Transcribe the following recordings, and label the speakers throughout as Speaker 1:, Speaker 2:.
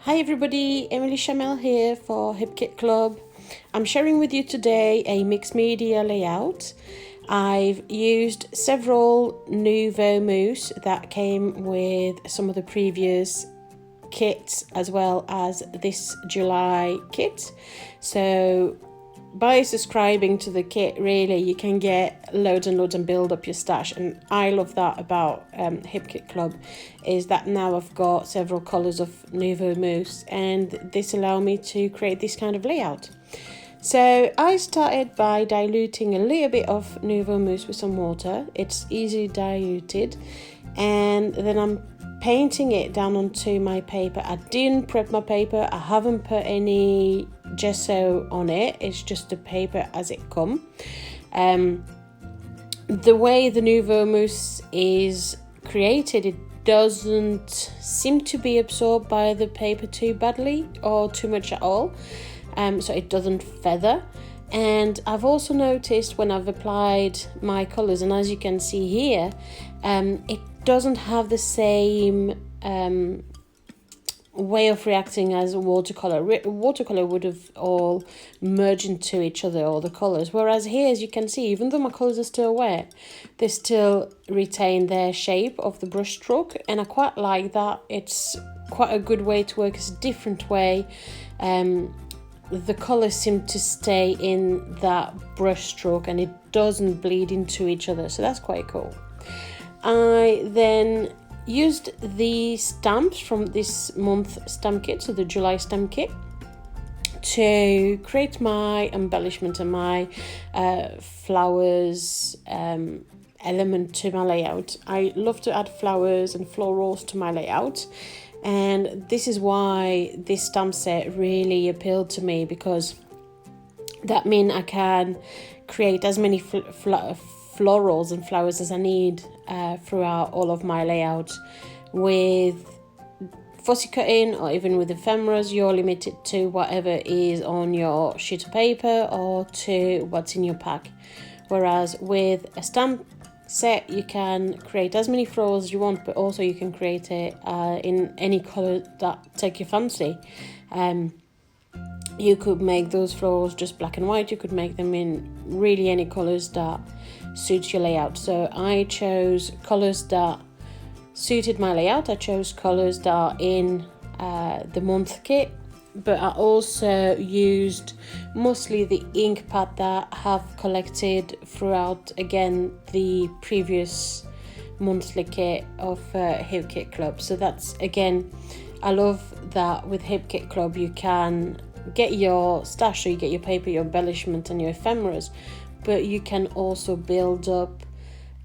Speaker 1: Hi everybody, Emily Chamel here for Hip Kit Club. I'm sharing with you today a mixed media layout. I've used several Nouveau Mousse that came with some of the previous kits as well as this July kit. So by subscribing to the kit, really you can get loads and loads and build up your stash, and I love that about Hip Kit Club is that now I've got several colours of Nouveau Mousse, and this allows me to create this kind of layout. So I started by diluting a little bit of Nouveau Mousse with some water. It's easily diluted, and then I'm painting it down onto my paper. I didn't prep my paper. I haven't put any gesso on it. It's just the paper as it come. The way the Nouveau Mousse is created, it doesn't seem to be absorbed by the paper too badly or too much at all. So it doesn't feather. And I've also noticed when I've applied my colours, and as you can see here, it doesn't have the same way of reacting as watercolor. Watercolor would have all merged into each other, all the colours, whereas here, as you can see, even though my colours are still wet, they still retain their shape of the brush stroke, and I quite like that. It's quite a good way to work. It's a different way. The colours seem to stay in that brush stroke and it doesn't bleed into each other, so that's quite cool. I then used the stamps from this month stamp kit, so the July stamp kit, to create my embellishment and my flowers element to my layout. I love to add flowers and florals to my layout, and this is why this stamp set really appealed to me, because that means I can create as many florals and flowers as I need throughout all of my layout. With fussy cutting or even with ephemeras, you're limited to whatever is on your sheet of paper or to what's in your pack, whereas with a stamp set you can create as many florals as you want, but also you can create it in any color that take your fancy. You could make those florals just black and white. You could make them in really any colors that suits your layout. So I chose colors that suited my layout. I chose colors that are in the month kit, but I also used mostly the ink pad that I have collected throughout, again, the previous monthly kit of Hip Kit Club. So that's, again, I love that with Hip Kit Club you can get your stash, so you get your paper, your embellishment and your ephemeras, but you can also build up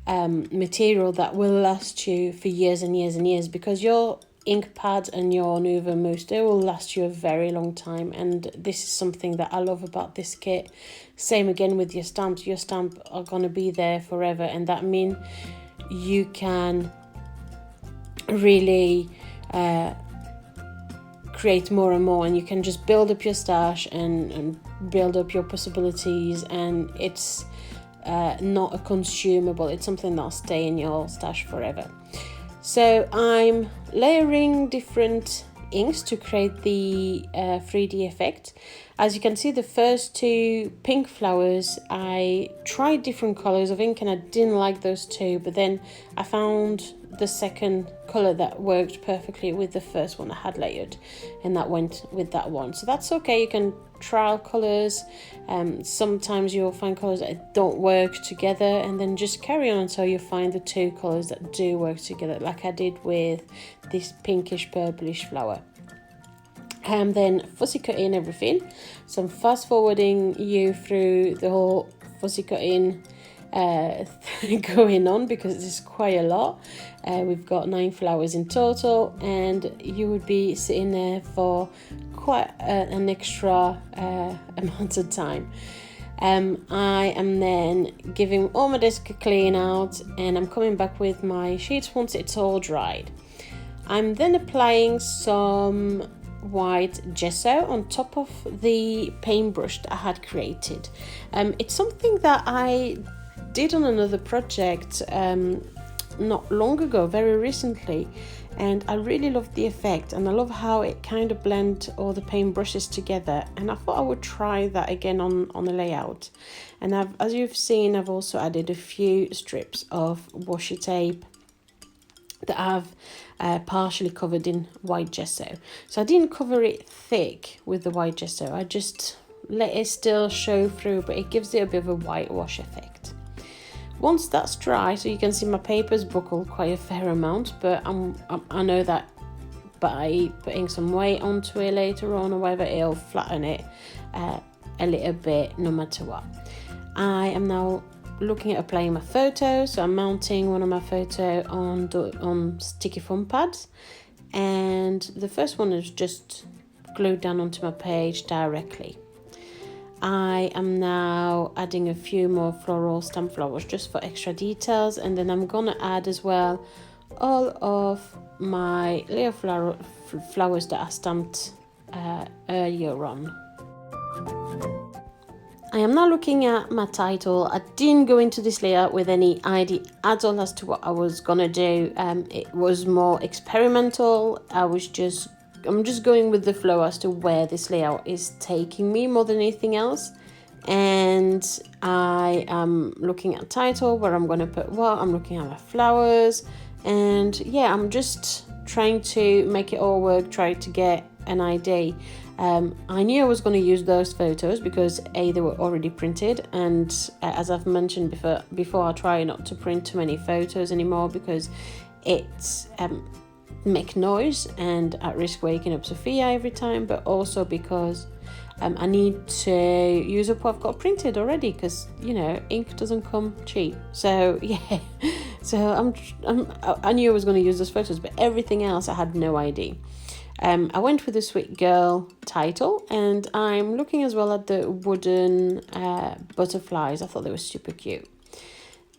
Speaker 1: material that will last you for years and years and years, because your ink pad and your Nouveau Mousse, they will last you a very long time, and this is something that I love about this kit. Same again with your stamps. Your stamps are going to be there forever, and that means you can really create more and more, and you can just build up your stash and build up your possibilities, and it's not a consumable. It's something that'll stay in your stash forever. So I'm layering different inks to create the 3D effect. As you can see, the first two pink flowers, I tried different colors of ink and I didn't like those two, but then I found the second color that worked perfectly with the first one I had layered, and that went with that one. So that's okay. You can trial colors. Sometimes you'll find colors that don't work together, and then just carry on until you find the two colors that do work together, like I did with this pinkish purplish flower. And then fussy cutting everything. So I'm fast forwarding you through the whole fussy cutting going on, because it's quite a lot. We've got 9 flowers in total, and you would be sitting there for quite an extra amount of time. I am then giving all my desk a clean out, and I'm coming back with my sheets once it's all dried. I'm then applying some white gesso on top of the paintbrush that I had created. It's something that I did on another project not long ago, very recently, and I really love the effect, and I love how it kind of blends all the paint brushes together, and I thought I would try that again on the layout. And as you've seen, I've also added a few strips of washi tape that I've partially covered in white gesso. So I didn't cover it thick with the white gesso, I just let it still show through, but it gives it a bit of a whitewash effect. Once that's dry, so you can see my paper's buckled quite a fair amount, but I know that by putting some weight onto it later on or whatever, it'll flatten it a little bit no matter what. I am now looking at applying my photo, so I'm mounting one of my photo on sticky foam pads, and the first one is just glued down onto my page directly. I am now adding a few more floral stamp flowers just for extra details, and then I'm gonna add as well all of my layer flowers that I stamped earlier on. I am now looking at my title. I didn't go into this layout with any idea at all as to what I was gonna do. It was more experimental. I'm just going with the flow as to where this layout is taking me more than anything else. And I am looking at title, where I'm going to put what, I'm looking at my flowers, and yeah, I'm just trying to make it all work, try to get an idea. I knew I was going to use those photos because they were already printed, and as I've mentioned before, I try not to print too many photos anymore because it's make noise and at risk waking up Sophia every time, but also because I need to use up what I've got printed already, because ink doesn't come cheap. So yeah, so I knew I was going to use those photos, but everything else I had no idea. I went with the Sweet Girl title, and I'm looking as well at the wooden butterflies. I thought they were super cute.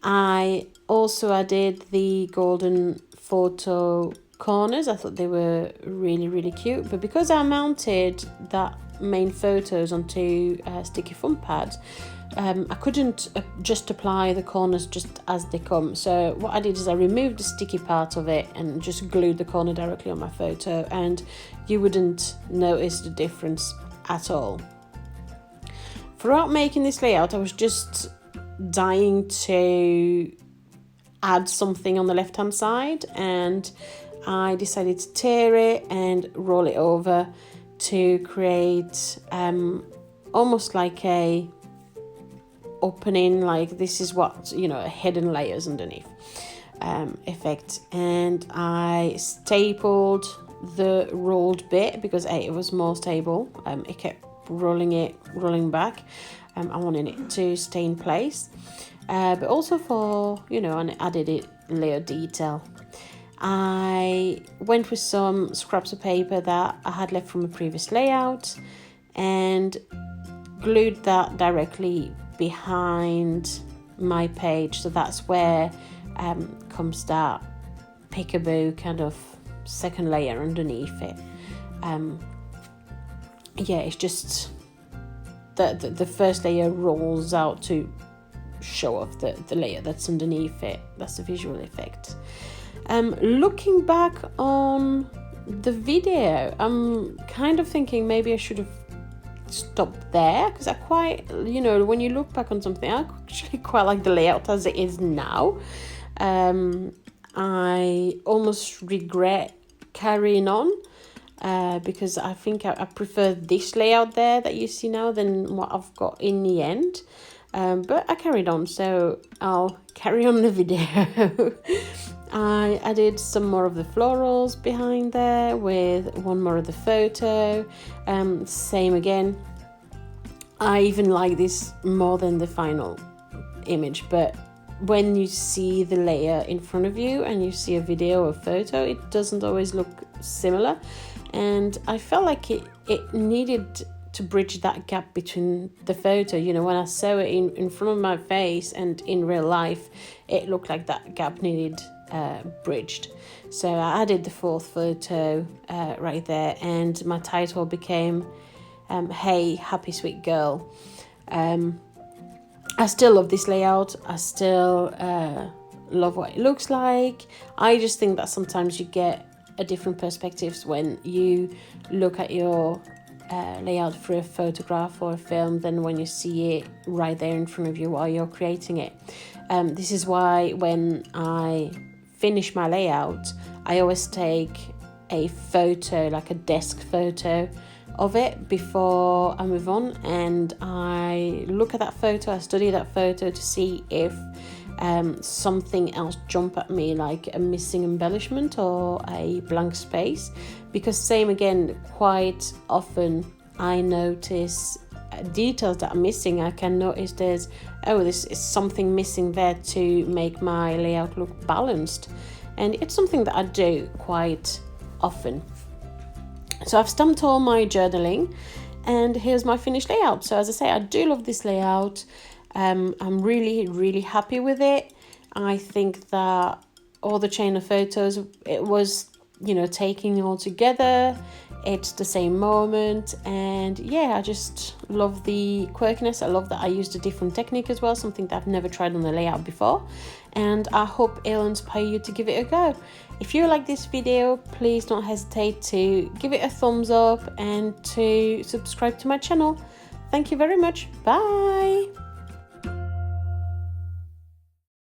Speaker 1: I also added the golden photo corners. I thought they were really, really cute, but because I mounted that main photos onto sticky foam pads, I couldn't just apply the corners just as they come. So what I did is I removed the sticky part of it and just glued the corner directly on my photo, and you wouldn't notice the difference at all. Throughout making this layout, I was just dying to add something on the left hand side, and I decided to tear it and roll it over to create almost like a opening, like this is what hidden layers underneath effect. And I stapled the rolled bit because it was more stable. It kept rolling back. I wanted it to stay in place, but also for and added it layer detail. I went with some scraps of paper that I had left from a previous layout and glued that directly behind my page. So that's where comes that peekaboo kind of second layer underneath it. It's just the first layer rolls out to show off the layer that's underneath it. That's the visual effect. Looking back on the video, I'm kind of thinking maybe I should have stopped there, because I quite, when you look back on something, I actually quite like the layout as it is now. I almost regret carrying on because I think I prefer this layout there that you see now than what I've got in the end. But I carried on, so I'll carry on the video. I added some more of the florals behind there with one more of the photo. Same again. I even like this more than the final image, but when you see the layer in front of you and you see a video or photo, it doesn't always look similar. And I felt like it needed to bridge that gap between the photo. When I saw it in front of my face and in real life, it looked like that gap needed bridged. So I added the fourth photo right there, and my title became Hey Happy Sweet Girl. I still love this layout. I still love what it looks like. I just think that sometimes you get a different perspectives when you look at your layout through a photograph or a film than when you see it right there in front of you while you're creating it. This is why when I finish my layout, I always take a photo, like a desk photo of it before I move on, and I look at that photo, I study that photo to see if something else jump at me, like a missing embellishment or a blank space, because same again, quite often I notice details that are missing. I can notice there's this is something missing there to make my layout look balanced, and it's something that I do quite often. So I've stamped all my journaling, and here's my finished layout. So as I say, I do love this layout. I'm really happy with it. I think that all the chain of photos, it was, taking all together. It's the same moment, and yeah, I just love the quirkiness. I love that I used a different technique as well, something that I've never tried on the layout before, and I hope it'll inspire you to give it a go. If you like this video, please don't hesitate to give it a thumbs up and to subscribe to my channel. Thank you very much. Bye.